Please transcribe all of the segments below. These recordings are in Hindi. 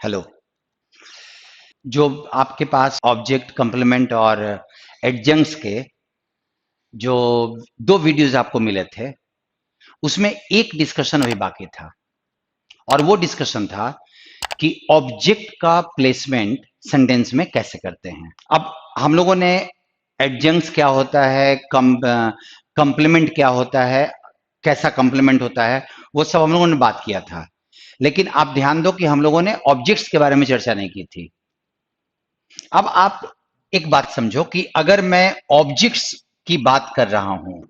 हेलो। जो आपके पास ऑब्जेक्ट कंप्लीमेंट और एडजंक्ट्स के जो दो वीडियोस आपको मिले थे, उसमें एक डिस्कशन अभी बाकी था और वो डिस्कशन था कि ऑब्जेक्ट का प्लेसमेंट सेंटेंस में कैसे करते हैं। अब हम लोगों ने एडजंक्ट्स क्या होता है, कंप्लीमेंट क्या होता है, कैसा कंप्लीमेंट होता है, वो सब हम लोगों ने बात किया था। लेकिन आप ध्यान दो कि हम लोगों ने ऑब्जेक्ट्स के बारे में चर्चा नहीं की थी। अब आप एक बात समझो कि अगर मैं ऑब्जेक्ट्स की बात कर रहा हूं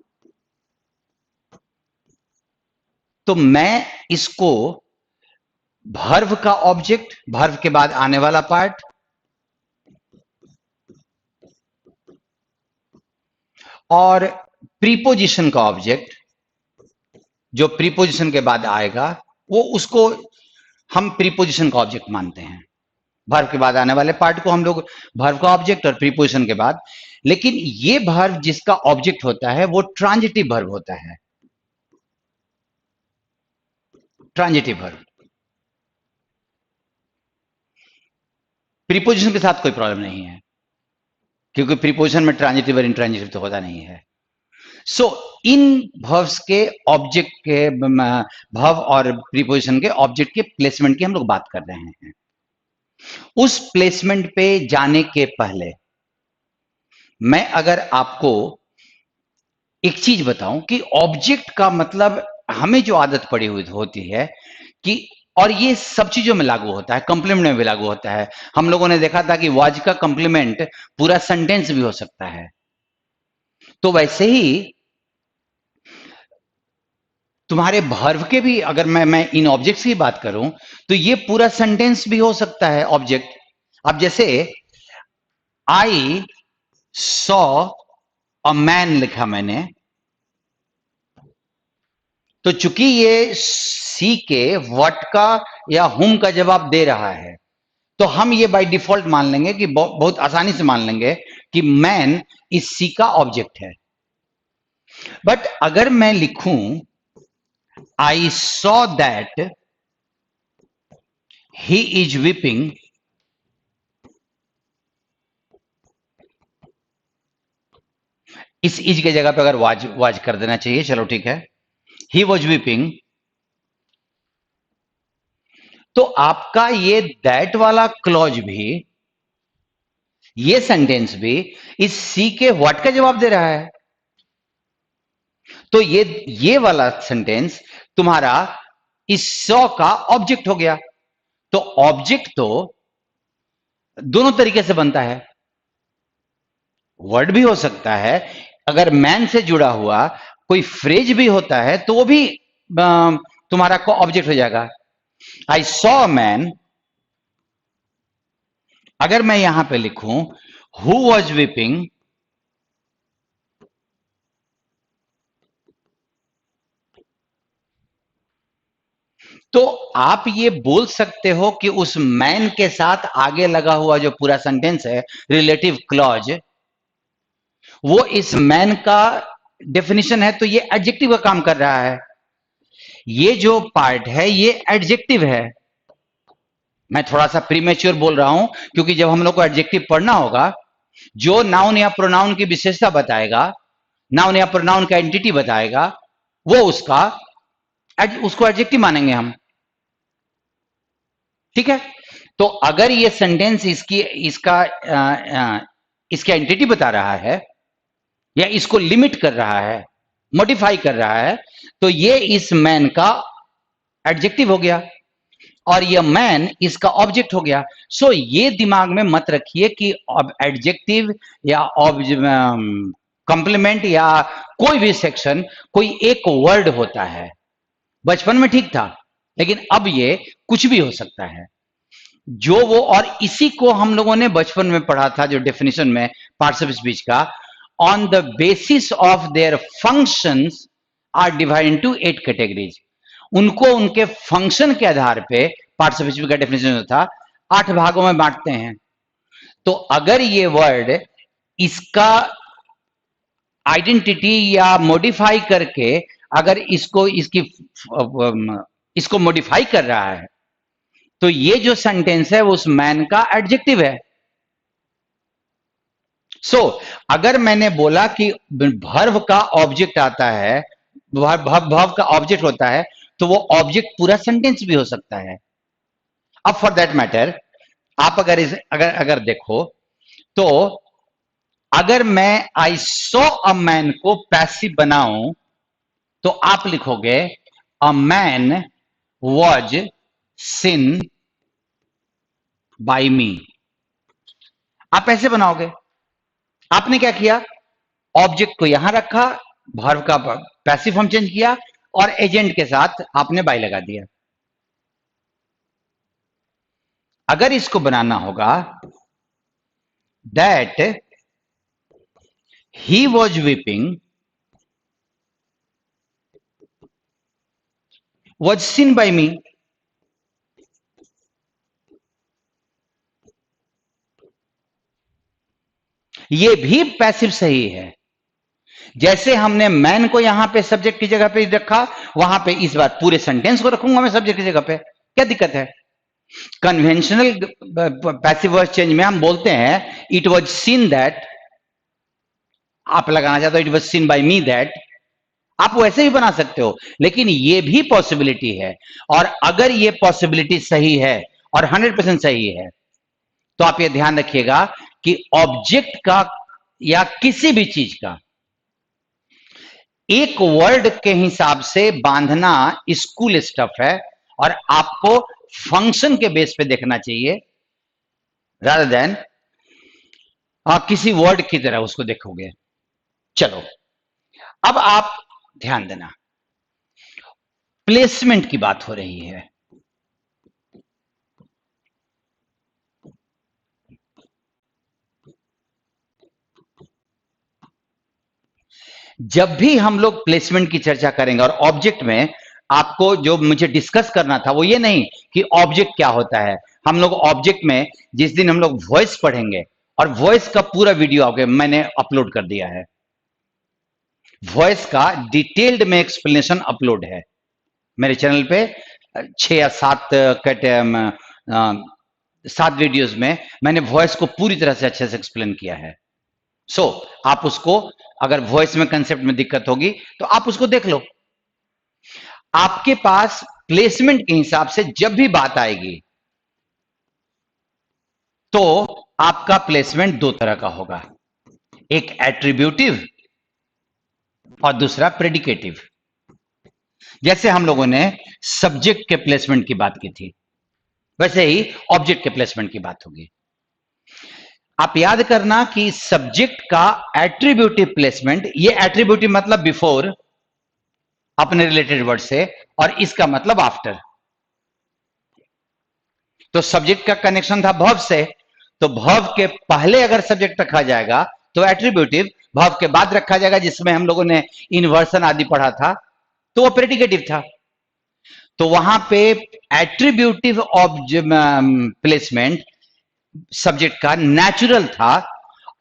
तो मैं इसको वर्ब का ऑब्जेक्ट, वर्ब के बाद आने वाला पार्ट, और प्रीपोजिशन का ऑब्जेक्ट जो प्रीपोजिशन के बाद आएगा, वो उसको हम प्रीपोजिशन का ऑब्जेक्ट मानते हैं। वर्ब के बाद आने वाले पार्ट को हम लोग वर्ब का ऑब्जेक्ट और प्रीपोजिशन के बाद। लेकिन ये वर्ब जिसका ऑब्जेक्ट होता है वो ट्रांजिटिव वर्ब होता है। ट्रांजिटिव वर्ब प्रीपोजिशन के साथ कोई प्रॉब्लम नहीं है, क्योंकि प्रीपोजिशन में ट्रांजिटिव और इंट्रांजिटिव तो होता नहीं है। सो इन वर्ब्स के ऑब्जेक्ट के वर्ब और प्रीपोजिशन के ऑब्जेक्ट के प्लेसमेंट की हम लोग बात कर रहे हैं। उस प्लेसमेंट पे जाने के पहले मैं अगर आपको एक चीज बताऊं कि ऑब्जेक्ट का मतलब, हमें जो आदत पड़ी हुई होती है कि, और ये सब चीजों में लागू होता है, कंप्लीमेंट में भी लागू होता है। हम लोगों ने देखा था कि वाज का कंप्लीमेंट पूरा सेंटेंस भी हो सकता है। तो वैसे ही तुम्हारे वर्ब के भी, अगर मैं इन ऑब्जेक्ट्स की बात करूं तो ये पूरा सेंटेंस भी हो सकता है ऑब्जेक्ट। अब जैसे आई सॉ अ मैन लिखा मैंने, तो चूंकि ये सी के व्हाट का या हुम का जवाब दे रहा है, तो हम ये बाय डिफॉल्ट मान लेंगे कि बहुत आसानी से मान लेंगे कि मैन इस सी का ऑब्जेक्ट है। बट अगर मैं लिखूं I saw that he is weeping, इस इज के जगह पे अगर वाज वाज कर देना चाहिए, चलो ठीक है, ही वॉज वीपिंग, तो आपका ये दैट वाला क्लॉज भी, ये सेंटेंस भी इस सी के व्हाट का जवाब दे रहा है। तो ये वाला सेंटेंस तुम्हारा इस सॉ का ऑब्जेक्ट हो गया। तो ऑब्जेक्ट तो दोनों तरीके से बनता है। वर्ड भी हो सकता है, अगर मैन से जुड़ा हुआ कोई फ्रेज भी होता है तो वो भी तुम्हारा को ऑब्जेक्ट हो जाएगा। आई सॉ मैन, अगर मैं यहां पे लिखूं हु वॉज वीपिंग, तो आप ये बोल सकते हो कि उस मैन के साथ आगे लगा हुआ जो पूरा सेंटेंस है, रिलेटिव क्लॉज, वो इस मैन का डेफिनेशन है, तो ये एडजेक्टिव का काम कर रहा है। ये जो पार्ट है ये एडजेक्टिव है। मैं थोड़ा सा प्रीमेच्योर बोल रहा हूं, क्योंकि जब हम लोग को एडजेक्टिव पढ़ना होगा, जो नाउन या प्रोनाउन की विशेषता बताएगा, नाउन या प्रोनाउन का एंटिटी बताएगा, वो उसको एडजेक्टिव मानेंगे हम। ठीक है। तो अगर ये सेंटेंस इसका एंटिटी बता रहा है या इसको लिमिट कर रहा है, मॉडिफाई कर रहा है, तो ये इस मैन का एडजेक्टिव हो गया और ये मैन इसका ऑब्जेक्ट हो गया। सो ये दिमाग में मत रखिए कि अब एडजेक्टिव या कंप्लीमेंट या कोई भी सेक्शन कोई एक वर्ड होता है। बचपन में ठीक था, लेकिन अब ये कुछ भी हो सकता है। जो वो, और इसी को हम लोगों ने बचपन में पढ़ा था, जो डेफिनेशन में पार्ट्स ऑफ स्पीच का, on the basis of their functions are divide into 8 categories. उनको उनके फंक्शन के आधार पे पार्ट्स ऑफ स्पीच का डेफिनेशन जो था 8 भागों में बांटते हैं। तो अगर ये वर्ड इसका आइडेंटिटी या मॉडिफाई करके, अगर इसको मॉडिफाई कर रहा है, तो ये जो सेंटेंस है वो उस मैन का एडजेक्टिव है। अगर मैंने बोला कि वर्ब का ऑब्जेक्ट आता है, वर्ब का ऑब्जेक्ट होता है, तो वो ऑब्जेक्ट पूरा सेंटेंस भी हो सकता है। अब फॉर दैट मैटर आप अगर देखो तो अगर मैं आई सॉ अ मैन को पैसिव बनाऊं तो आप लिखोगे a man was seen by me. आप ऐसे बनाओगे। आपने क्या किया, ऑब्जेक्ट को यहां रखा, वर्ब का पैसिव फॉर्म चेंज किया और एजेंट के साथ आपने बाय लगा दिया। अगर इसको बनाना होगा that he was weeping was seen by me. ये भी पैसिव सही है। जैसे हमने मैन को यहां पे सब्जेक्ट की जगह पे रखा, वहां पे इस बार पूरे सेंटेंस को रखूंगा मैं सब्जेक्ट की जगह पे। क्या दिक्कत है? कन्वेंशनल पैसिव वॉइस चेंज में हम बोलते हैं इट वॉज सीन दैट, आप लगाना चाहते हो it was seen by me that, आप वैसे भी बना सकते हो, लेकिन ये भी पॉसिबिलिटी है। और अगर ये पॉसिबिलिटी सही है और 100% सही है, तो आप ये ध्यान रखिएगा कि ऑब्जेक्ट का या किसी भी चीज का एक वर्ड के हिसाब से बांधना स्कूल स्टफ है, और आपको फंक्शन के बेस पे देखना चाहिए रादर देन किसी वर्ड की तरह उसको देखोगे। चलो अब आप ध्यान देना, प्लेसमेंट की बात हो रही है। जब भी हम लोग प्लेसमेंट की चर्चा करेंगे और ऑब्जेक्ट में आपको जो मुझे डिस्कस करना था वो ये नहीं कि ऑब्जेक्ट क्या होता है। हम लोग ऑब्जेक्ट में जिस दिन हम लोग वॉइस पढ़ेंगे, और वॉइस का पूरा वीडियो आपके मैंने अपलोड कर दिया है, वॉइस का डिटेल्ड में एक्सप्लेनेशन अपलोड है मेरे चैनल पे। 6 या 7 वीडियोस में मैंने वॉइस को पूरी तरह से अच्छे से एक्सप्लेन किया है। आप उसको, अगर वॉइस में कंसेप्ट में दिक्कत होगी तो आप उसको देख लो। आपके पास प्लेसमेंट के हिसाब से जब भी बात आएगी तो आपका प्लेसमेंट दो तरह का होगा, एक एट्रीब्यूटिव और दूसरा प्रेडिकेटिव। जैसे हम लोगों ने सब्जेक्ट के प्लेसमेंट की बात की थी, वैसे ही ऑब्जेक्ट के प्लेसमेंट की बात होगी। आप याद करना कि सब्जेक्ट का एट्रीब्यूटिव प्लेसमेंट, ये एट्रीब्यूटिव मतलब बिफोर अपने रिलेटेड वर्ड से, और इसका मतलब आफ्टर। तो सब्जेक्ट का कनेक्शन था वर्ब से, तो वर्ब के पहले अगर सब्जेक्ट रखा जाएगा तो एट्रीब्यूटिव, वर्ब के बाद रखा जाएगा जिसमें हम लोगों ने इन्वर्सन आदि पढ़ा था तो वो प्रेडिकेटिव था। तो वहां पे एट्रीब्यूटिव प्लेसमेंट सब्जेक्ट का नेचुरल था,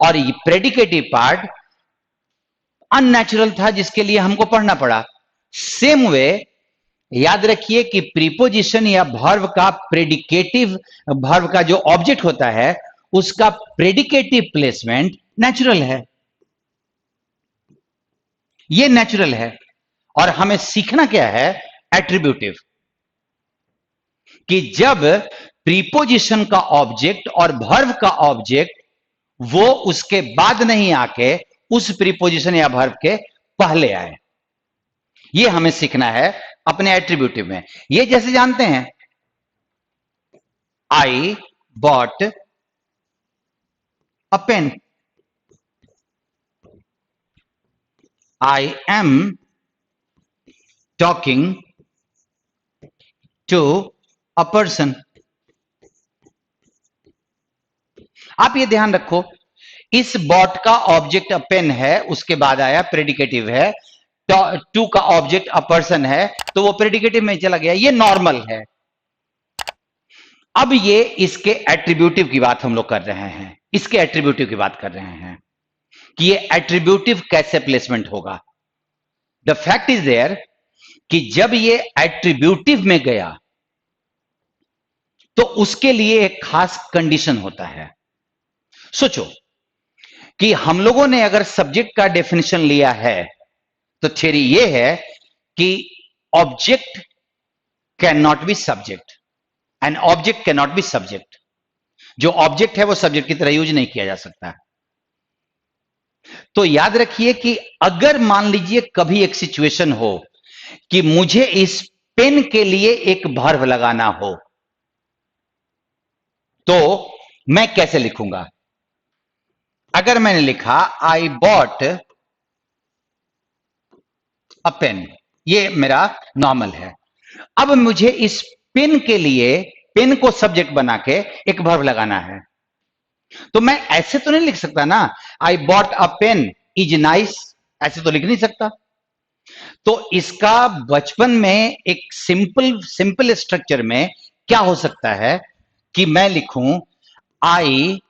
और ये प्रेडिकेटिव पार्ट अननेचुरल था जिसके लिए हमको पढ़ना पड़ा। सेम वे याद रखिए कि प्रीपोजिशन या वर्ब का प्रेडिकेटिव, वर्ब का जो ऑब्जेक्ट होता है उसका प्रेडिकेटिव प्लेसमेंट नेचुरल है, ये नेचुरल है। और हमें सीखना क्या है, एट्रीब्यूटिव, कि जब प्रीपोजिशन का ऑब्जेक्ट और वर्ब का ऑब्जेक्ट वो उसके बाद नहीं आके उस प्रीपोजिशन या वर्ब के पहले आए, ये हमें सीखना है अपने एट्रीब्यूटिव में। ये जैसे जानते हैं I bought a pen, I am talking to a person. आप ये ध्यान रखो, इस बॉट का ऑब्जेक्ट अ पेन है, उसके बाद आया प्रेडिकेटिव है, टू का ऑब्जेक्ट अ पर्सन है, तो वो प्रेडिकेटिव में चला गया, ये नॉर्मल है। अब ये इसके एट्रीब्यूटिव की बात हम लोग कर रहे हैं, इसके एट्रीब्यूटिव की बात कर रहे हैं कि ये एट्रीब्यूटिव कैसे प्लेसमेंट होगा। द फैक्ट इज देयर कि जब ये एट्रीब्यूटिव में गया तो उसके लिए एक खास कंडीशन होता है। सोचो कि हम लोगों ने अगर सब्जेक्ट का डेफिनेशन लिया है तो थ्योरी ये है कि object can not be subject and object can not be subject. जो ऑब्जेक्ट है वो सब्जेक्ट की तरह यूज नहीं किया जा सकता। तो याद रखिए कि अगर मान लीजिए कभी एक सिचुएशन हो कि मुझे इस पेन के लिए एक वर्ब लगाना हो तो मैं कैसे लिखूंगा? अगर मैंने लिखा आई बॉट अ पेन, ये मेरा नॉर्मल है। अब मुझे इस पेन के लिए पेन को सब्जेक्ट बना के एक वर्ब लगाना है, तो मैं ऐसे तो नहीं लिख सकता ना, I bought a pen is nice, ऐसे तो लिख नहीं सकता। तो इसका बचपन में एक सिंपल सिंपल स्ट्रक्चर में क्या हो सकता है कि मैं लिखूं आई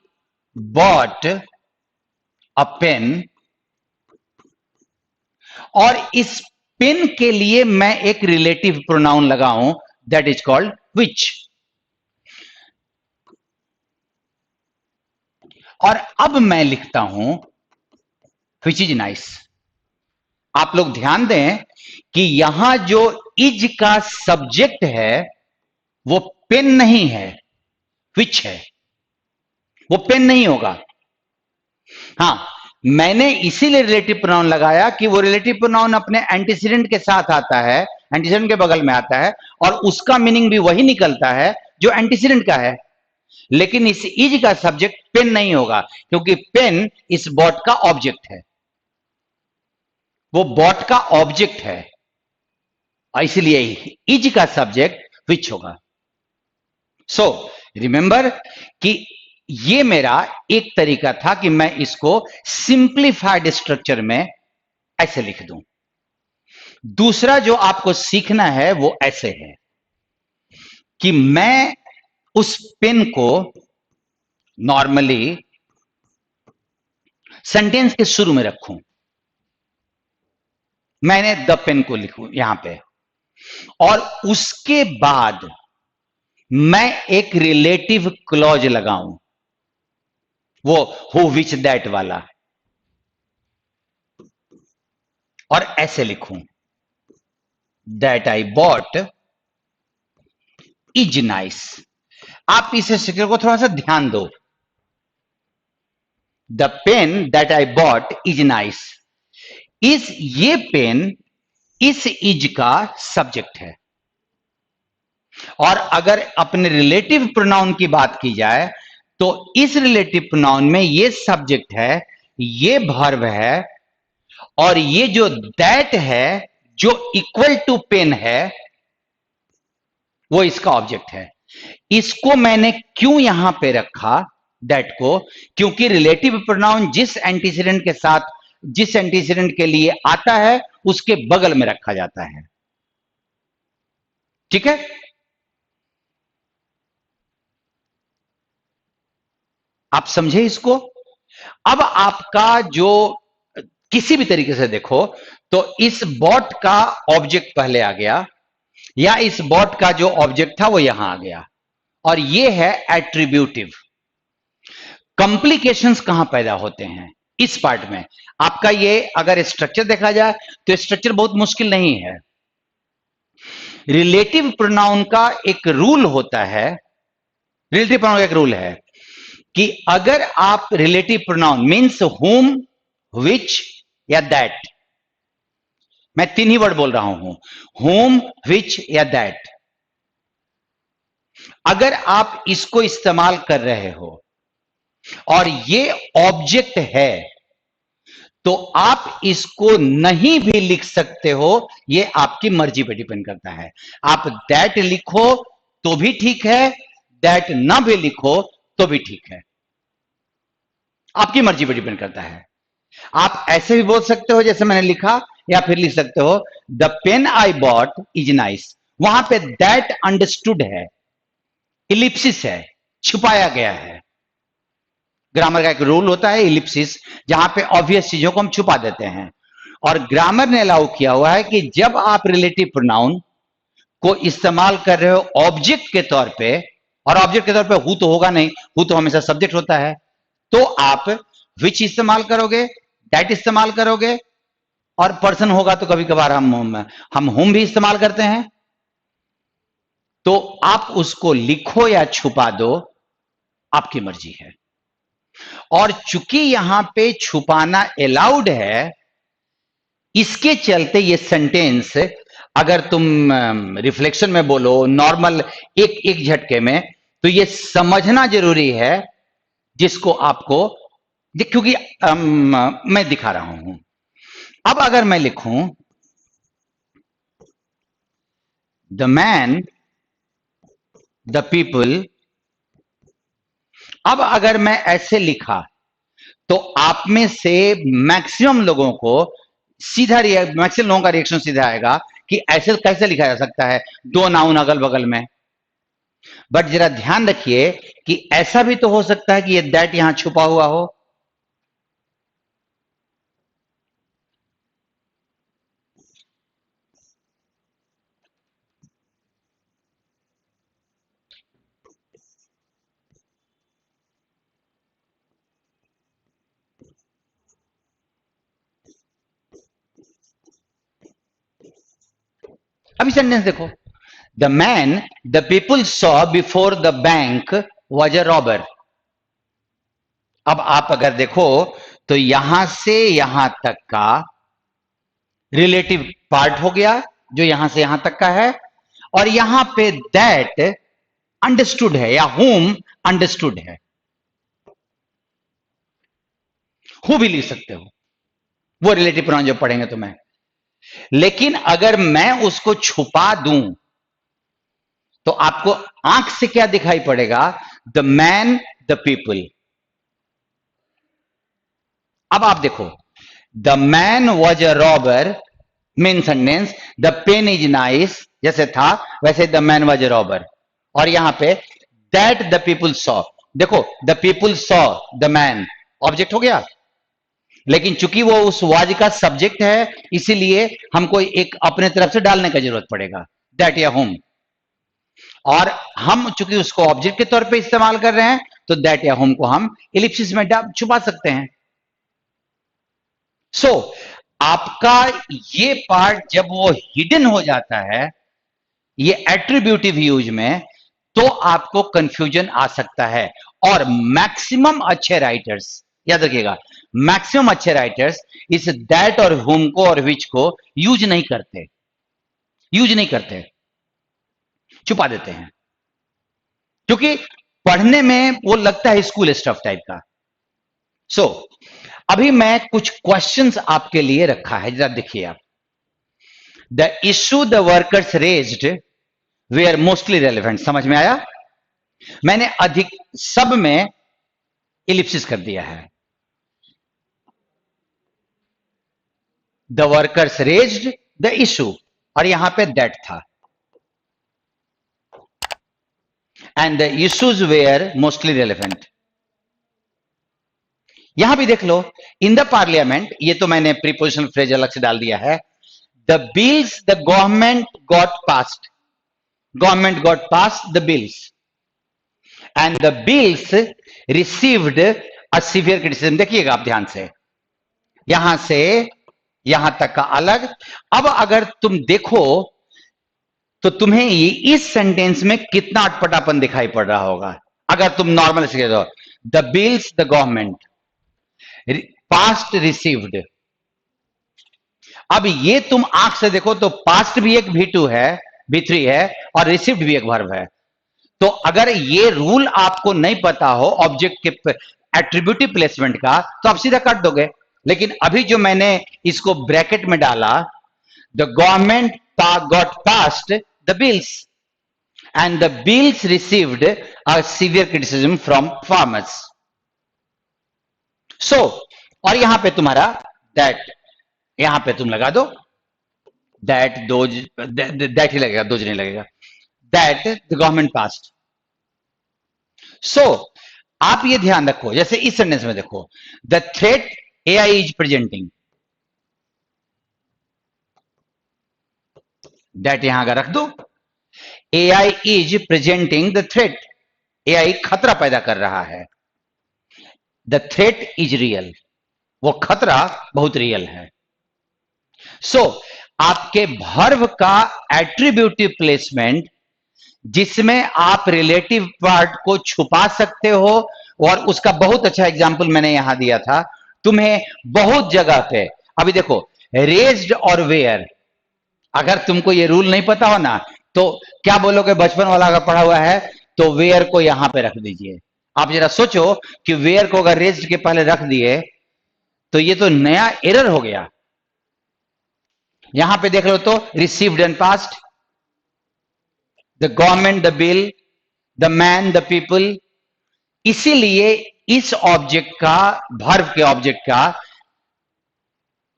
बॉट अ पेन, और इस पेन के लिए मैं एक रिलेटिव प्रोनाउन लगाऊं दैट इज कॉल्ड विच। और अब मैं लिखता हूं विच इज नाइस। आप लोग ध्यान दें कि यहां जो इज का सब्जेक्ट है वो पेन नहीं है, विच है। वो पेन नहीं होगा। हाँ, मैंने इसीलिए रिलेटिव प्रोनाउन लगाया कि वो रिलेटिव प्रोनाउन अपने एंटीसीडेंट के साथ आता है, एंटीसीडेंट के बगल में आता है, और उसका मीनिंग भी वही निकलता है जो एंटीसीडेंट का है। लेकिन इस इज का सब्जेक्ट पेन नहीं होगा क्योंकि पेन इस बॉट का ऑब्जेक्ट है, वो बॉट का ऑब्जेक्ट है, और इसलिए इज का सब्जेक्ट विच होगा। सो रिमेंबर कि ये मेरा एक तरीका था कि मैं इसको सिंप्लीफाइड स्ट्रक्चर में ऐसे लिख दूं। दूसरा जो आपको सीखना है वो ऐसे है कि मैं उस पेन को नॉर्मली सेंटेंस के शुरू में रखूं। मैंने द पेन को लिखूं यहां पे, और उसके बाद मैं एक रिलेटिव क्लॉज लगाऊं, वो हु विच दैट वाला, और ऐसे लिखूं that I bought is nice. आप इस स्ट्रक्चर को थोड़ा सा ध्यान दो। The pen that I bought is nice, इस ये पेन इस इज का सब्जेक्ट है। और अगर अपने रिलेटिव प्रोनाउन की बात की जाए तो इस रिलेटिव प्रोनाउन में ये सब्जेक्ट है, ये वर्ब है, और ये जो दैट है जो इक्वल टू पेन है वो इसका ऑब्जेक्ट है। इसको मैंने क्यों यहां पे रखा दैट को? क्योंकि रिलेटिव प्रोनाउन जिस एंटीसीडेंट के साथ, जिस एंटीसीडेंट के लिए आता है उसके बगल में रखा जाता है। ठीक है? आप समझे इसको? अब आपका जो किसी भी तरीके से देखो तो इस बॉट का ऑब्जेक्ट पहले आ गया, या इस बॉट का जो ऑब्जेक्ट था वो यहां आ गया, और ये है एट्रीब्यूटिव। कॉम्प्लिकेशंस कहां पैदा होते हैं इस पार्ट में? आपका ये अगर स्ट्रक्चर देखा जाए तो स्ट्रक्चर बहुत मुश्किल नहीं है। रिलेटिव प्रोनाउन का एक रूल होता है, रिलेटिव प्रोनाउन का एक रूल है कि अगर आप रिलेटिव प्रोनाउन मीन्स हुम, विच या दैट, मैं तीन ही वर्ड बोल रहा हूं, हुम, विच या दैट, अगर आप इसको इस्तेमाल कर रहे हो और ये ऑब्जेक्ट है तो आप इसको नहीं भी लिख सकते हो, ये आपकी मर्जी पे डिपेंड करता है। आप दैट लिखो तो भी ठीक है, दैट ना भी लिखो तो भी ठीक है, आपकी मर्जी पे डिपेंड करता है। आप ऐसे भी बोल सकते हो जैसे मैंने लिखा, या फिर लिख सकते हो the pen I bought is nice. वहां पे दैट अंडरस्टूड है, इलिप्सिस है, छुपाया गया है। ग्रामर का एक रूल होता है इलिप्सिस, जहां पे ऑब्वियस चीजों को हम छुपा देते हैं। और ग्रामर ने अलाउ किया हुआ है कि जब आप रिलेटिव प्रोनाउन को इस्तेमाल कर रहे हो ऑब्जेक्ट के तौर पे, और ऑब्जेक्ट के तौर पे हु तो होगा नहीं, हु तो हमेशा सब्जेक्ट होता है। तो आप विच इस्तेमाल करोगे, दैट इस्तेमाल करोगे, और पर्सन होगा तो कभी कभार हम हुम भी इस्तेमाल करते हैं। तो आप उसको लिखो या छुपा दो, आपकी मर्जी है। और चूंकि यहां पे छुपाना अलाउड है, इसके चलते ये सेंटेंस अगर तुम रिफ्लेक्शन में बोलो नॉर्मल एक एक झटके में, तो ये समझना जरूरी है जिसको आपको, क्योंकि मैं दिखा रहा हूं। अब अगर मैं लिखूं द मैन द पीपल, अब अगर मैं ऐसे लिखा तो आप में से मैक्सिमम लोगों को मैक्सिमम लोगों का रिएक्शन सीधा आएगा कि ऐसे कैसे लिखा जा सकता है दो नाउन अगल बगल में। बट जरा ध्यान रखिए कि ऐसा भी तो हो सकता है कि ये दैट यहां छुपा हुआ हो। अभी सेंटेंस देखो, the man the people saw before the bank was a robber. अब आप अगर देखो तो यहां से यहां तक का रिलेटिव पार्ट हो गया जो यहां से यहां तक का है, और यहां पे दैट अंडरस्टूड है या होम अंडरस्टूड है। हु भी लिख सकते हो, वो रिलेटिव प्रोनाउन जो पढ़ेंगे तो मैं, लेकिन अगर मैं उसको छुपा दूं तो आपको आंख से क्या दिखाई पड़ेगा, द मैन द पीपल। अब आप देखो, the man was a robber, main sentence, the pen is nice, जैसे था वैसे the man was a robber, और यहां पे दैट द पीपल सॉ, देखो the people saw the man object हो गया, लेकिन चूंकि वो उस वाज का सब्जेक्ट है इसीलिए हमको एक अपने तरफ से डालने का जरूरत पड़ेगा, दैट या होम। और हम चूंकि उसको ऑब्जेक्ट के तौर पे इस्तेमाल कर रहे हैं तो दैट या होम को हम इलिप्सिस में छुपा सकते हैं। सो आपका ये पार्ट जब वो हिडन हो जाता है ये एट्रीब्यूटिव यूज में, तो आपको कंफ्यूजन आ सकता है। और मैक्सिमम अच्छे राइटर्स, याद रखिएगा, मैक्सिमम अच्छे राइटर्स इस दैट और हुम को और विच को यूज नहीं करते, छुपा देते हैं, क्योंकि पढ़ने में वो लगता है स्कूल स्टफ टाइप का। सो अभी मैं कुछ क्वेश्चंस आपके लिए रखा है, जरा देखिए आप। The issue the workers raised were mostly relevant, समझ में आया? मैंने अधिक सब में इलिप्सिस कर दिया है। The workers raised the issue, और यहां पे दैट था, and the issues were mostly relevant. यहां भी देख लो, इन द पार्लियामेंट, ये तो मैंने प्रीपोजिशनल फ्रेज अलग से डाल दिया है। The bills the government got pass the bills, and the bills received a severe criticism. देखिएगा आप ध्यान से यहां तक का अलग। अब अगर तुम देखो तो तुम्हें ये इस सेंटेंस में कितना अटपटापन दिखाई पड़ रहा होगा अगर तुम नॉर्मल से दो, the bills the government past received. अब ये तुम आंख से देखो तो पास्ट भी एक V2 है, V3 है, और रिसीव्ड भी एक वर्ब है। तो अगर ये रूल आपको नहीं पता हो ऑब्जेक्ट के एट्रीब्यूटिव प्लेसमेंट का तो आप सीधा काट दोगे, लेकिन अभी जो मैंने इसको ब्रैकेट में डाला, the government got passed the bills and the bills received a severe criticism from farmers. So और यहां पे तुम्हारा दैट, यहां पे तुम लगा दो दैट, दैट ही लगेगा, दोज नहीं लगेगा, दैट द गवर्नमेंट पास्ट। सो आप ये ध्यान रखो, जैसे इस सेंटेंस में देखो, the threat AI is presenting, that यहां का रख दो, AI is presenting the threat, AI खतरा पैदा कर रहा है। द थ्रेट इज रियल, वो खतरा बहुत रियल है। सो आपके वर्ब का एट्रीब्यूटिव प्लेसमेंट, जिसमें आप रिलेटिव पार्ट को छुपा सकते हो, और उसका बहुत अच्छा एग्जांपल मैंने यहां दिया था तुम्हें बहुत जगह पे। अभी देखो, रेज्ड और वेयर, अगर तुमको ये रूल नहीं पता हो ना, तो क्या बोलोगे? बचपन वाला अगर पढ़ा हुआ है तो वेयर को यहां पे रख दीजिए। आप जरा सोचो कि वेयर को अगर रेज्ड के पहले रख दिए तो ये तो नया एरर हो गया। यहां पे देख लो तो received and past, the government, the bill, the man, the people. इसीलिए इस ऑब्जेक्ट का, वर्ब के ऑब्जेक्ट का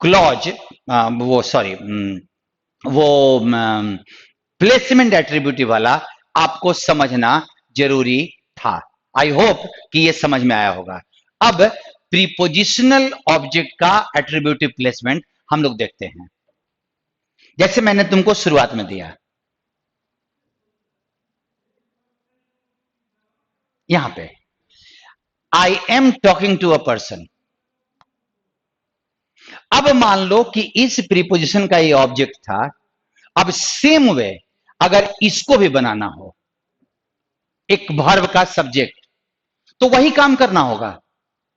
क्लॉज, वो सॉरी, वो प्लेसमेंट एट्रीब्यूटिव वाला आपको समझना जरूरी था। आई होप कि ये समझ में आया होगा। अब प्रीपोजिशनल ऑब्जेक्ट का एट्रीब्यूटिव प्लेसमेंट हम लोग देखते हैं, जैसे मैंने तुमको शुरुआत में दिया। यहां पे I am talking to a person. अब मान लो कि इस प्रीपोजिशन का ये ऑब्जेक्ट था। अब सेम वे अगर इसको भी बनाना हो, एक वर्ब का सब्जेक्ट, तो वही काम करना होगा।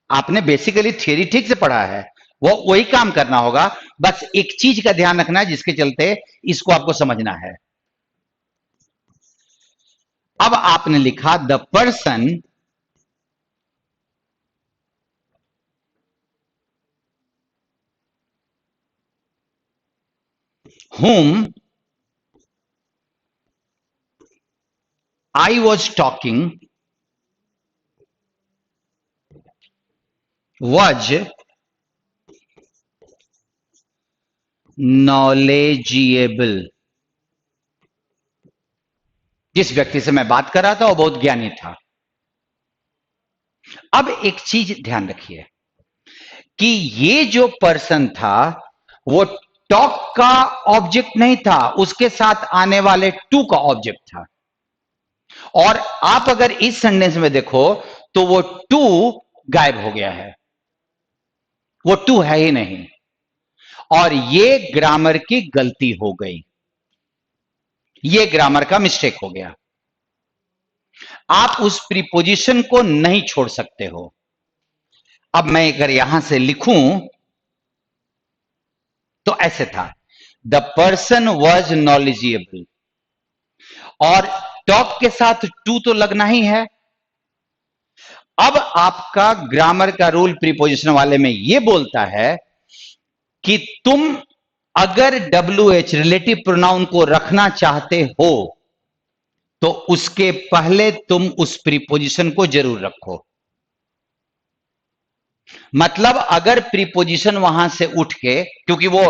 आपने बेसिकली थियरी ठीक से पढ़ा है, वो वही काम करना होगा। बस एक चीज का ध्यान रखना है, जिसके चलते इसको आपको समझना है। अब आपने लिखा the person whom I was talking was knowledgeable। जिस व्यक्ति से मैं बात कर रहा था वो बहुत ज्ञानी था। अब एक चीज ध्यान रखिए कि ये जो पर्सन था वो टॉक का ऑब्जेक्ट नहीं था, उसके साथ आने वाले टू का ऑब्जेक्ट था। और आप अगर इस सेंटेंस में देखो तो वो टू गायब हो गया है, वो टू है ही नहीं। और ये ग्रामर की गलती हो गई, ये ग्रामर का मिस्टेक हो गया। आप उस प्रीपोजिशन को नहीं छोड़ सकते हो। अब मैं अगर यहां से लिखूं तो ऐसे था, द पर्सन वॉज नॉलेजेबल, और टॉक के साथ टू तो लगना ही है। अब आपका ग्रामर का रूल प्रीपोजिशन वाले में यह बोलता है कि तुम अगर WH रिलेटिव प्रोनाउन को रखना चाहते हो तो उसके पहले तुम उस प्रीपोजिशन को जरूर रखो। मतलब अगर प्रीपोजिशन वहां से उठ के, क्योंकि वो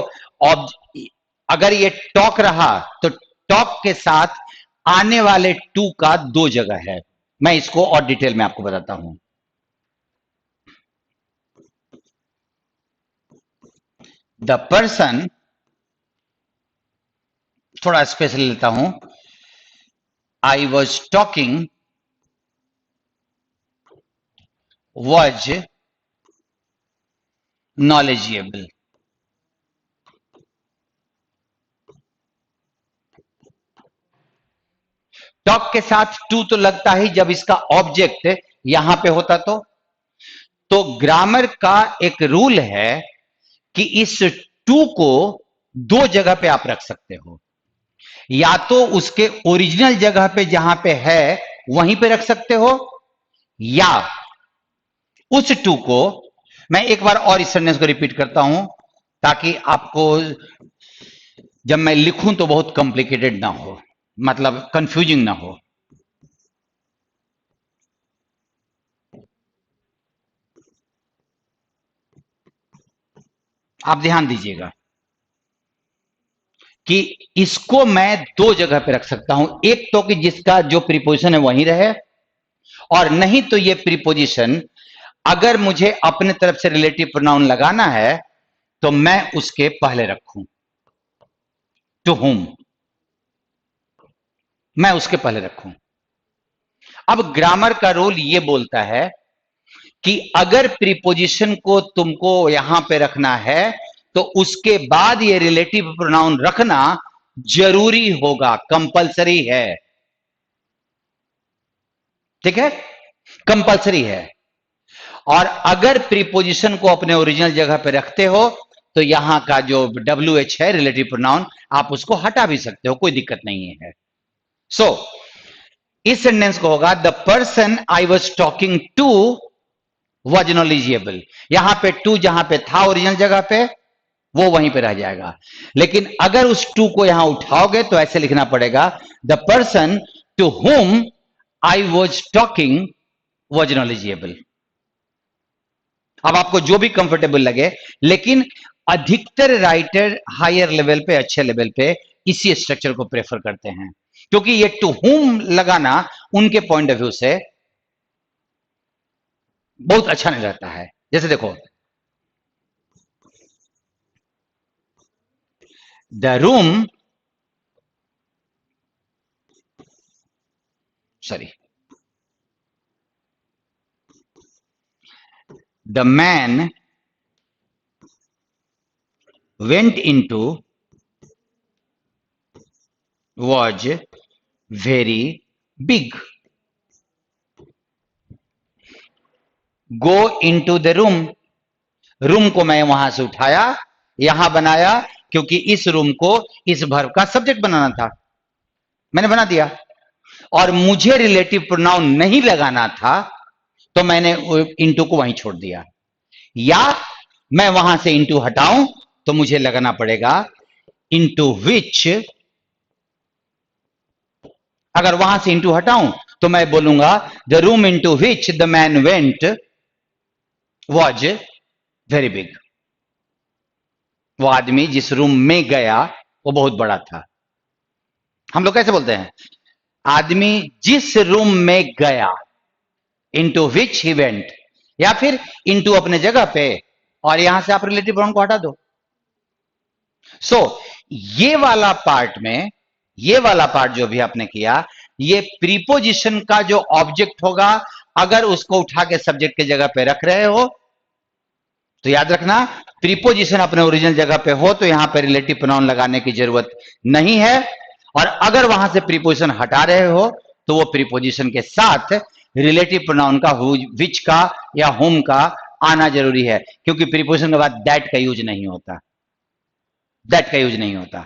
अगर ये टॉक रहा तो टॉक के साथ आने वाले टू का दो जगह है। मैं इसको और डिटेल में आपको बताता हूं। द पर्सन, थोड़ा स्पेशल लेता हूं, आई was talking was knowledgeable. Talk के साथ टू तो लगता ही जब इसका ऑब्जेक्ट यहां पे होता तो ग्रामर का एक रूल है कि इस टू को दो जगह पे आप रख सकते हो। या तो उसके ओरिजिनल जगह पे जहां पे है वहीं पे रख सकते हो, या उस टू को, मैं एक बार और इस सेंटेंस को रिपीट करता हूं ताकि आपको जब मैं लिखूं तो बहुत कॉम्प्लिकेटेड ना हो, मतलब कंफ्यूजिंग ना हो। आप ध्यान दीजिएगा कि इसको मैं दो जगह पे रख सकता हूं। एक तो कि जिसका जो प्रीपोजिशन है वहीं रहे, और नहीं तो ये प्रीपोजिशन अगर मुझे अपने तरफ से रिलेटिव प्रोनाउन लगाना है तो मैं उसके पहले रखूं, टू हुम, मैं उसके पहले रखूं। अब ग्रामर का रूल ये बोलता है कि अगर प्रीपोजिशन को तुमको यहां पे रखना है तो उसके बाद ये रिलेटिव प्रोनाउन रखना जरूरी होगा, कंपलसरी है। ठीक है, कंपलसरी है। और अगर प्रीपोजिशन को अपने ओरिजिनल जगह पे रखते हो तो यहां का जो WH है रिलेटिव प्रोनाउन, आप उसको हटा भी सकते हो, कोई दिक्कत नहीं है। सो इस सेंटेंस को होगा the person I was talking to was not eligible. यहां पे टू जहां पे था ओरिजिनल जगह पे, वो वहीं पे रह जाएगा। लेकिन अगर उस टू को यहां उठाओगे तो ऐसे लिखना पड़ेगा the person to whom I was talking was not eligible. अब आपको जो भी कंफर्टेबल लगे, लेकिन अधिकतर राइटर हायर लेवल पे, अच्छे लेवल पे इसी स्ट्रक्चर को प्रेफर करते हैं, क्योंकि ये टू हुम लगाना उनके पॉइंट ऑफ व्यू से बहुत अच्छा नहीं रहता है। जैसे देखो, the room, sorry, the man went into was very big. Go into the room, room को मैं वहां से उठाया, यहां बनाया, क्योंकि इस रूम को इस वर्ब का सब्जेक्ट बनाना था, मैंने बना दिया। और मुझे रिलेटिव प्रोनाउन नहीं लगाना था तो मैंने इनटू को वहीं छोड़ दिया। या मैं वहां से इनटू हटाऊं तो मुझे लगाना पड़ेगा इनटू विच। अगर वहां से इनटू हटाऊं तो मैं बोलूंगा the room into which the man went was very big. वो आदमी जिस रूम में गया वो बहुत बड़ा था। हम लोग कैसे बोलते हैं, आदमी जिस रूम में गया, इनटू विच ही वेंट, या फिर इनटू अपने जगह पे और यहां से आप रिलेटिव प्रोनाउन को हटा दो। सो ये वाला पार्ट में, ये वाला पार्ट जो भी आपने किया, ये प्रीपोजिशन का जो ऑब्जेक्ट होगा, अगर उसको उठा के सब्जेक्ट के जगह पे रख रहे हो तो याद रखना, प्रीपोजिशन अपने ओरिजिनल जगह पे हो तो यहां पे रिलेटिव प्रोनाउन लगाने की जरूरत नहीं है। और अगर वहां से प्रीपोजिशन हटा रहे हो तो वो प्रीपोजिशन के साथ रिलेटिव प्रोनाउन का विच का या होम का आना जरूरी है, क्योंकि प्रीपोजिशन के बाद दैट का यूज नहीं होता, दैट का यूज नहीं होता।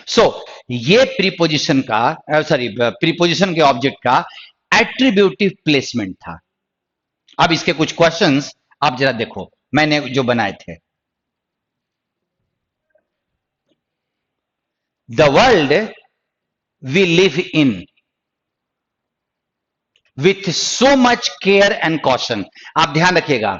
सो ये प्रीपोजिशन का, सॉरी, प्रीपोजिशन के ऑब्जेक्ट का एट्रीब्यूटिव प्लेसमेंट था। अब इसके कुछ क्वेश्चंस आप जरा देखो, मैंने जो बनाए थे। The world we live in with so much care and caution. आप ध्यान रखिएगा,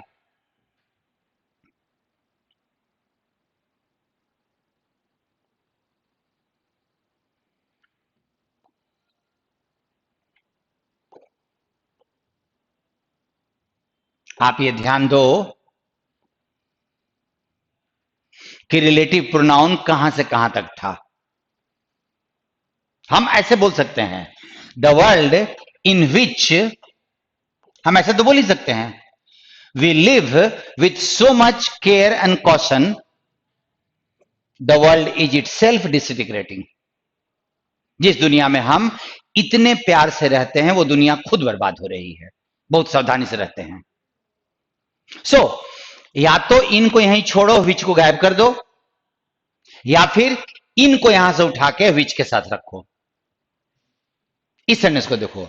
आप ये ध्यान दो कि रिलेटिव प्रोनाउन कहां से कहां तक था। हम ऐसे बोल सकते हैं द वर्ल्ड इन विच, हम ऐसे तो बोल ही सकते हैं, we live with so much care and caution the world is itself disintegrating. जिस दुनिया में हम इतने प्यार से रहते हैं वो दुनिया खुद बर्बाद हो रही है, बहुत सावधानी से रहते हैं। सो या तो इनको यहीं छोड़ो, विच को गायब कर दो, या फिर इनको यहां से उठा के विच के साथ रखो। इस सेंटेंस को देखो,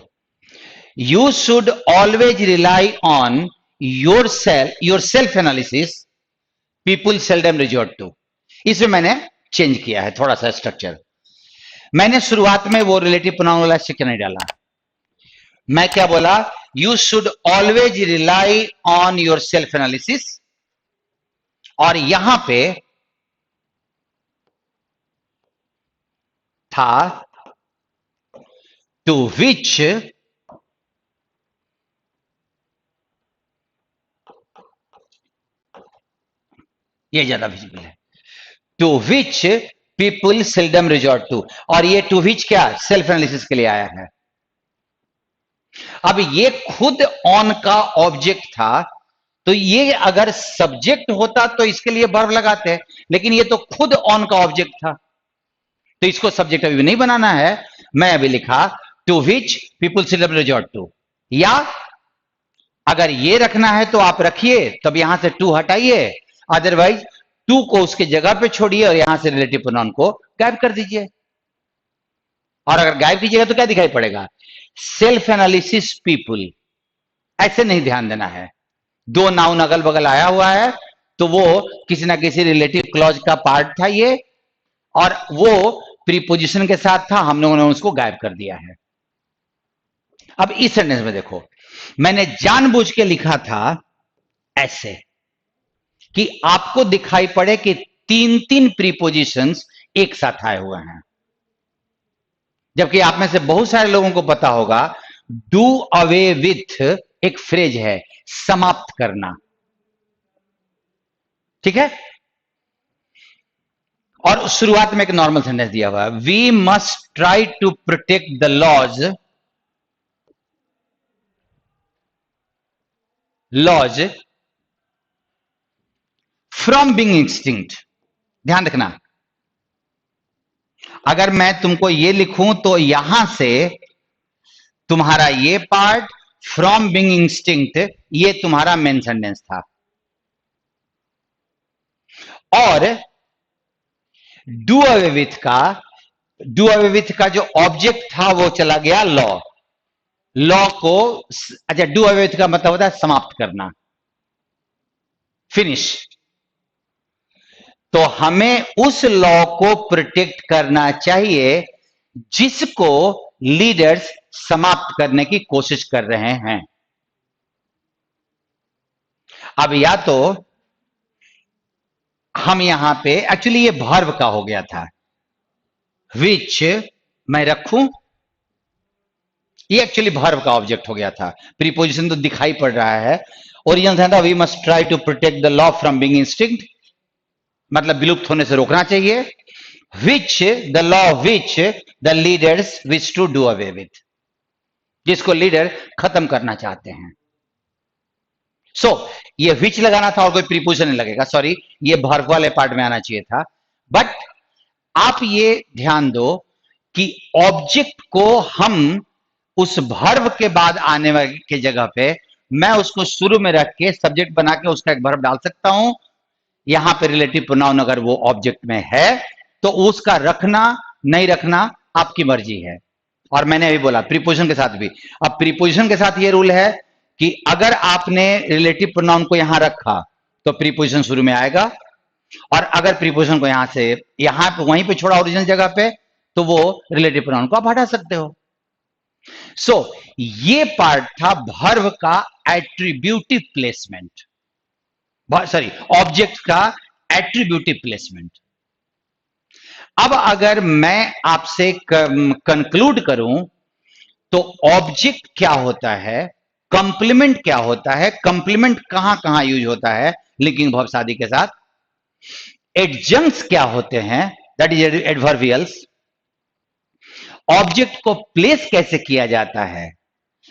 you should always rely on your self analysis, people seldom resort to. इसमें मैंने चेंज किया है थोड़ा सा स्ट्रक्चर। मैंने शुरुआत में वो रिलेटिव प्रोनाउन वाला स्ट्रक्चर नहीं डाला। मैं क्या बोला, you should always rely on your self analysis, और यहां पे था टू विच ये ज्यादा विजिबल है, to which people seldom resort to. और ये टू विच क्या, सेल्फ एनालिसिस के लिए आया है। अब ये खुद ऑन का ऑब्जेक्ट था, तो ये अगर सब्जेक्ट होता तो इसके लिए वर्ब लगाते, लेकिन ये तो खुद ऑन का ऑब्जेक्ट था, तो इसको सब्जेक्ट अभी नहीं बनाना है। मैं अभी लिखा to which people syllable resort to, या अगर ये रखना है तो आप रखिए, तब यहां से टू हटाइए, अदरवाइज टू को उसके जगह पे छोड़िए और यहां से रिलेटिव प्रोनाउन को गायब कर दीजिए। और अगर गायब कीजिएगा तो क्या दिखाई पड़ेगा? Self analysis people. ऐसे नहीं ध्यान देना है। दो नाउन अगल बगल आया हुआ है तो वो किसी ना किसी रिलेटिव क्लॉज का पार्ट था ये, और वो प्रीपोजिशन के साथ था, हम लोगों ने उसको गायब कर दिया है। अब इस सेंटेंस में देखो, मैंने जानबूझ के लिखा था ऐसे कि आपको दिखाई पड़े कि तीन तीन प्रीपोजिशंस एक साथ आए हुए हैं, जबकि आप में से बहुत सारे लोगों को पता होगा डू अवे विथ एक फ्रेज है, समाप्त करना, ठीक है। और शुरुआत में एक नॉर्मल सेंटेंस दिया हुआ है, we must try to protect the laws from being extinct. ध्यान रखना, अगर मैं तुमको ये लिखूं तो यहां से तुम्हारा ये पार्ट फ्रॉम बीइंग एक्सटिंक्ट, ये तुम्हारा मेन सेंटेंस था, और डू अवे विथ का जो ऑब्जेक्ट था वो चला गया लॉ। लॉ को, अच्छा, डू अवे विथ का मतलब होता है समाप्त करना, फिनिश। तो हमें उस लॉ को प्रोटेक्ट करना चाहिए जिसको लीडर्स समाप्त करने की कोशिश कर रहे हैं। अब या तो हम यहां पे, एक्चुअली ये वर्ब का हो गया था, विच मैं रखूं, ये एक्चुअली वर्ब का ऑब्जेक्ट हो गया था, प्रीपोजिशन तो दिखाई पड़ रहा है। ओरिजिनल था we must try to protect the law from being instinct, मतलब विलुप्त होने से रोकना चाहिए, which the law which the leaders wish to do away with, जिसको लीडर खत्म करना चाहते हैं। सो ये विच लगाना था और कोई प्रीपोजिशन नहीं लगेगा, सॉरी, ये वर्ब वाले पार्ट में आना चाहिए था। बट आप ये ध्यान दो कि ऑब्जेक्ट को हम उस वर्ब के बाद आने वाले के जगह पे मैं उसको शुरू में रख के सब्जेक्ट बना के उसका एक वर्ब डाल सकता हूं। यहां पे रिलेटिव प्रोनाउन अगर वो ऑब्जेक्ट में है तो उसका रखना नहीं रखना आपकी मर्जी है। और मैंने अभी बोला प्रीपोजिशन के साथ भी, अब प्रीपोजिशन के साथ ये रूल है कि अगर आपने रिलेटिव प्रोनाउन को यहां रखा तो प्रीपोजिशन शुरू में आएगा, और अगर प्रीपोजिशन को यहां से यहां पे वहीं पे छोड़ा ओरिजिनल जगह पे तो वो रिलेटिव प्रोनाउन को आप हटा सकते हो। सो ये पार्ट था वर्ब का एट्रीब्यूटिव प्लेसमेंट, सॉरी, ऑब्जेक्ट का एट्रीब्यूटिव प्लेसमेंट। अब अगर मैं आपसे कंक्लूड करूं तो ऑब्जेक्ट क्या होता है, कंप्लीमेंट क्या होता है, कंप्लीमेंट कहां कहां यूज होता है लिंकिंग वर्ब शादी के साथ, एडजंक्ट्स क्या होते हैं, दैट इज एडवर्बियल्स, ऑब्जेक्ट को प्लेस कैसे किया जाता है,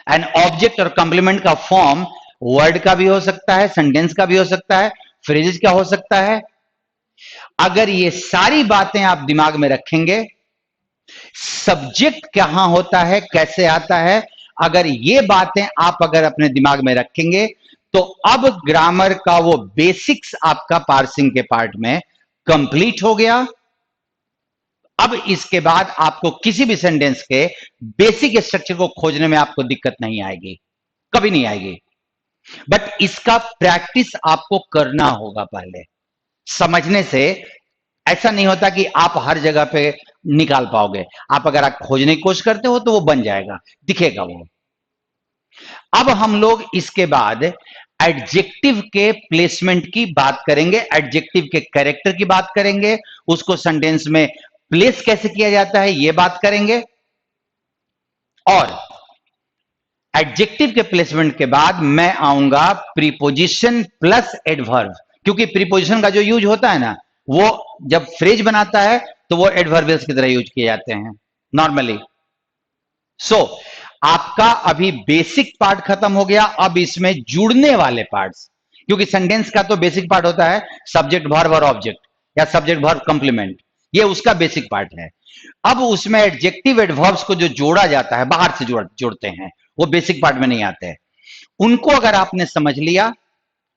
एंड ऑब्जेक्ट और कंप्लीमेंट का फॉर्म वर्ड का भी हो सकता है, सेंटेंस का भी हो सकता है, फ्रेजेस का हो सकता है। अगर ये सारी बातें आप दिमाग में रखेंगे, सब्जेक्ट कहां होता है, कैसे आता है, अगर ये बातें आप अगर अपने दिमाग में रखेंगे तो अब ग्रामर का वो बेसिक्स आपका पार्सिंग के पार्ट में कंप्लीट हो गया। अब इसके बाद आपको किसी भी सेंटेंस के बेसिक स्ट्रक्चर को खोजने में आपको दिक्कत नहीं आएगी, कभी नहीं आएगी। बट इसका प्रैक्टिस आपको करना होगा पहले, समझने से ऐसा नहीं होता कि आप हर जगह पे निकाल पाओगे। आप अगर आप खोजने की कोशिश करते हो तो वो बन जाएगा, दिखेगा वो। अब हम लोग इसके बाद एडजेक्टिव के प्लेसमेंट की बात करेंगे, एडजेक्टिव के कैरेक्टर की बात करेंगे, उसको सेंटेंस में प्लेस कैसे किया जाता है ये बात करेंगे। और एडजेक्टिव के प्लेसमेंट के बाद मैं आऊंगा प्रीपोजिशन प्लस एडवर्ब, क्योंकि प्रीपोजिशन का जो यूज होता है ना, वो जब फ्रेज बनाता है तो वो एडवर्बियल्स की तरह यूज किए जाते हैं नॉर्मली। सो आपका अभी बेसिक पार्ट खत्म हो गया, अब इसमें जुड़ने वाले पार्ट्स, क्योंकि सेंटेंस का तो बेसिक पार्ट होता है सब्जेक्ट वर्ब और ऑब्जेक्ट या सब्जेक्ट वर्ब कंप्लीमेंट, ये उसका बेसिक पार्ट है। अब उसमें एडजेक्टिव एडवर्ब्स को जो जोड़ा जाता है, बाहर से जोड़ते हैं, वो बेसिक पार्ट में नहीं आते हैं। उनको अगर आपने समझ लिया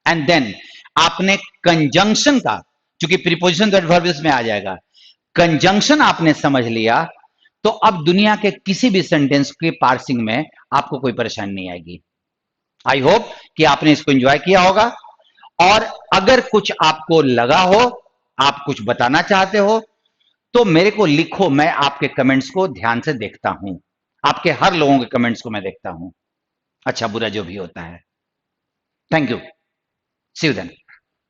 एंड देन आपने कंजंक्शन का, क्योंकि प्रीपोजिशन तो एडवर्ब्स में आ जाएगा, कंजंक्शन आपने समझ लिया, तो अब दुनिया के किसी भी सेंटेंस के पार्सिंग में आपको कोई परेशानी नहीं आएगी। आई होप कि आपने इसको एंजॉय किया होगा। और अगर कुछ आपको लगा हो, आप कुछ बताना चाहते हो, तो मेरे को लिखो, मैं आपके कमेंट्स को ध्यान से देखता हूं, आपके हर लोगों के कमेंट्स को मैं देखता हूं, अच्छा बुरा जो भी होता है। Thank you, see you then.